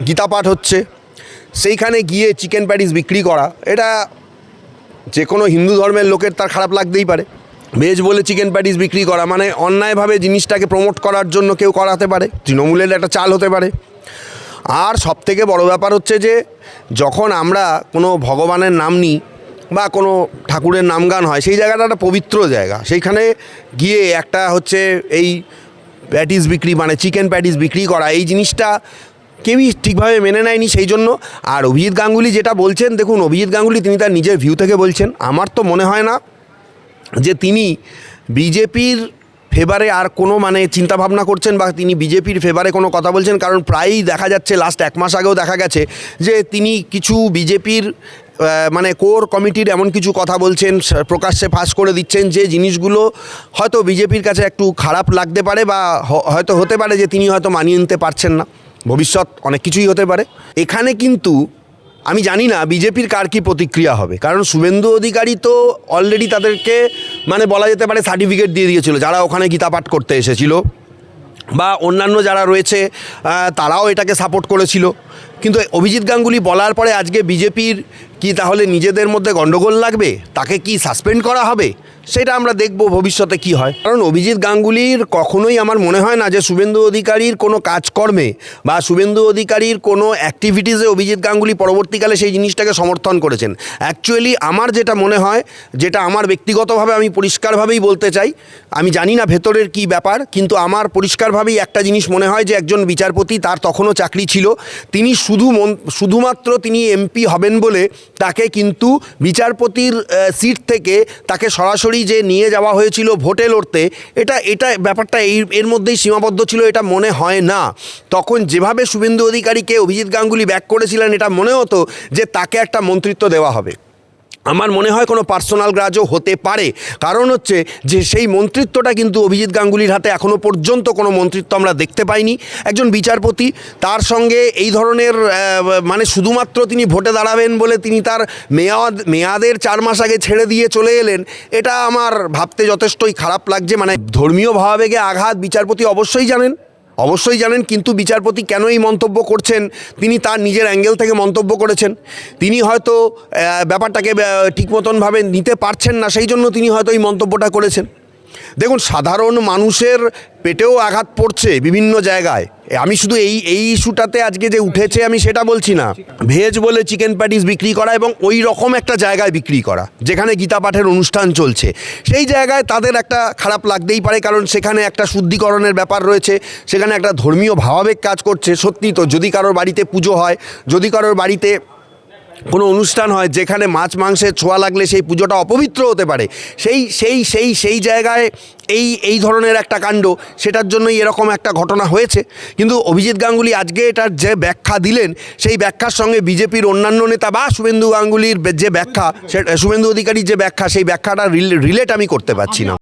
গীতা পাঠ হচ্ছে, সেইখানে গিয়ে চিকেন প্যাটিস বিক্রি করা, এটা যে কোনো হিন্দু ধর্মের লোকের তার খারাপ লাগতেই পারে। ভেজ বলে চিকেন প্যাটিস বিক্রি করা মানে অন্যায়ভাবে জিনিসটাকে প্রমোট করার জন্য কেউ করাতে পারে, তৃণমূলের একটা চাল হতে পারে। আর সবথেকে বড় ব্যাপার হচ্ছে যে যখন আমরা কোনো ভগবানের নাম নিই বা কোনো ঠাকুরের নামগান হয়, সেই জায়গাটা একটা পবিত্র জায়গা, সেইখানে গিয়ে একটা হচ্ছে এই প্যাটিস বিক্রি মানে চিকেন প্যাটিস বিক্রি করা, এই জিনিসটা কেউই ঠিকভাবে মেনে নেয়নি। সেই জন্য আর অভিজিৎ গাঙ্গুলি যেটা বলছেন, দেখুন অভিজিৎ গাঙ্গুলি তিনি তার নিজের ভিউ থেকে বলছেন, আমার তো মনে হয় না যে তিনি বিজেপির ফেভারে আর কোনো মানে চিন্তাভাবনা করছেন বা তিনি বিজেপির ফেভারে কোনো কথা বলছেন। কারণ প্রায়ই দেখা যাচ্ছে, লাস্ট 1 মাস আগেও দেখা গেছে যে তিনি কিছু বিজেপির মানে কোর কমিটির এমন কিছু কথা বলছেন, প্রকাশ্যে ফাঁস করে দিচ্ছেন, যে জিনিসগুলো হয়তো বিজেপির কাছে একটু খারাপ লাগতে পারে বা হয়তো হতে পারে যে তিনি হয়তো মানিয়ে নিতে পারছেন না। ভবিষ্যৎ অনেক কিছুই হতে পারে। এখানে কিন্তু আমি জানি না বিজেপির কার কী প্রতিক্রিয়া হবে, কারণ শুভেন্দু অধিকারী তো অলরেডি তাদেরকে মানে বলা যেতে পারে সার্টিফিকেট দিয়ে দিয়েছিল, যারা ওখানে গীতা পাঠ করতে এসেছিল বা অন্যান্য যারা রয়েছে তারাও এটাকে সাপোর্ট করেছিল। কিন্তু অভিজিৎ গাঙ্গুলি বলার পরে আজকে বিজেপির কি তাহলে নিজেদের মধ্যে গণ্ডগোল লাগবে, তাকে কি সাসপেন্ড করা হবে, সেটা আমরা দেখব ভবিষ্যতে কি হয়। কারণ অভিজিৎ গাঙ্গুলির কখনোই আমার মনে হয় না যে শুভেন্দু অধিকারীর কোনো কাজকর্মে বা শুভেন্দু অধিকারীর কোনো অ্যাক্টিভিটিসে অভিজিৎ গাঙ্গুলি পরবর্তীকালে সেই জিনিসটাকে সমর্থন করেছেন। অ্যাকচুয়ালি আমার যেটা মনে হয়, যেটা আমার ব্যক্তিগতভাবে আমি পরিষ্কারভাবেই বলতে চাই, আমি জানি না ভেতরের কি ব্যাপার, কিন্তু আমার পরিষ্কারভাবেই একটা জিনিস মনে হয় যে একজন বিচারপতি, তার তখনও চাকরি ছিল, তিনি শুধুমাত্র তিনি এমপি হবেন বলে তাকে কিন্তু বিচারপতির সিট থেকে তাকে সরাসরি যে নিয়ে যাওয়া হয়েছিল ভোটে লড়তে, এটা ব্যাপারটা এর মধ্যেই সীমাবদ্ধ ছিল, এটা মনে হয় না। তখন যেভাবে শুভেন্দু অধিকারীকে অভিজিৎ গাঙ্গুলি ব্যাক করেছিলেন, এটা মনে হতো যে তাকে একটা মন্ত্রিত্ব দেওয়া হবে। আমার মনে হয় কোনো পার্সোনাল গ্রাজও হতে পারে, কারণ হচ্ছে যে সেই মন্ত্রিত্বটা কিন্তু অভিজিৎ গাঙ্গুলির হাতে এখনও পর্যন্ত কোনো মন্ত্রিত্ব আমরা দেখতে পাইনি। একজন বিচারপতি, তার সঙ্গে এই ধরনের মানে শুধুমাত্র তিনি ভোটে দাঁড়াবেন বলে তিনি তার মেয়াদের 4 মাস আগে ছেড়ে দিয়ে চলে এলেন, এটা আমার ভাবতে যথেষ্টই খারাপ লাগছে। মানে ধর্মীয় ভাবাবেগে আঘাত বিচারপতি অবশ্যই জানেন, কিন্তু বিচারপতি কেন এই মন্তব্য করছেন, তিনি তার নিজের অ্যাঙ্গেল থেকে মন্তব্য করেছেন। তিনি হয়তো ব্যাপারটাকে ঠিক মতনভাবে নিতে পারছেন না, সেই জন্য তিনি হয়তো এই মন্তব্যটা করেছেন। দেখুন, সাধারণ মানুষের পেটেও আঘাত পড়ছে বিভিন্ন জায়গায়। আমি শুধু এই ইস্যুটাতে আজকে যে উঠেছে আমি সেটা বলছি না। ভেজ বলে চিকেন প্যাটিস বিক্রি করা এবং ওই রকম একটা জায়গায় বিক্রি করা যেখানে গীতা পাঠের অনুষ্ঠান চলছে, সেই জায়গায় তাদের একটা খারাপ লাগতেই পারে, কারণ সেখানে একটা শুদ্ধিকরণের ব্যাপার রয়েছে, সেখানে একটা ধর্মীয় ভাবাবেগ কাজ করছে। সত্যি তো, যদি কারোর বাড়িতে পুজো হয়, যদি কারোর বাড়িতে কোনো অনুষ্ঠান হয় যেখানে মাছ মাংসের ছোঁয়া লাগলে সেই পুজোটা অপবিত্র হতে পারে, সেই জায়গায় এই ধরনের একটা কাণ্ড, সেটার জন্যই এরকম একটা ঘটনা হয়েছে। কিন্তু অভিজিৎ গাঙ্গুলি আজকে এটার যে ব্যাখ্যা দিলেন, সেই ব্যাখ্যার সঙ্গে বিজেপির অন্যান্য নেতা বা শুভেন্দু গাঙ্গুলির যে ব্যাখ্যা, শুভেন্দু অধিকারীর যে ব্যাখ্যা, সেই ব্যাখ্যাটা রিলেট আমি করতে পারছি না।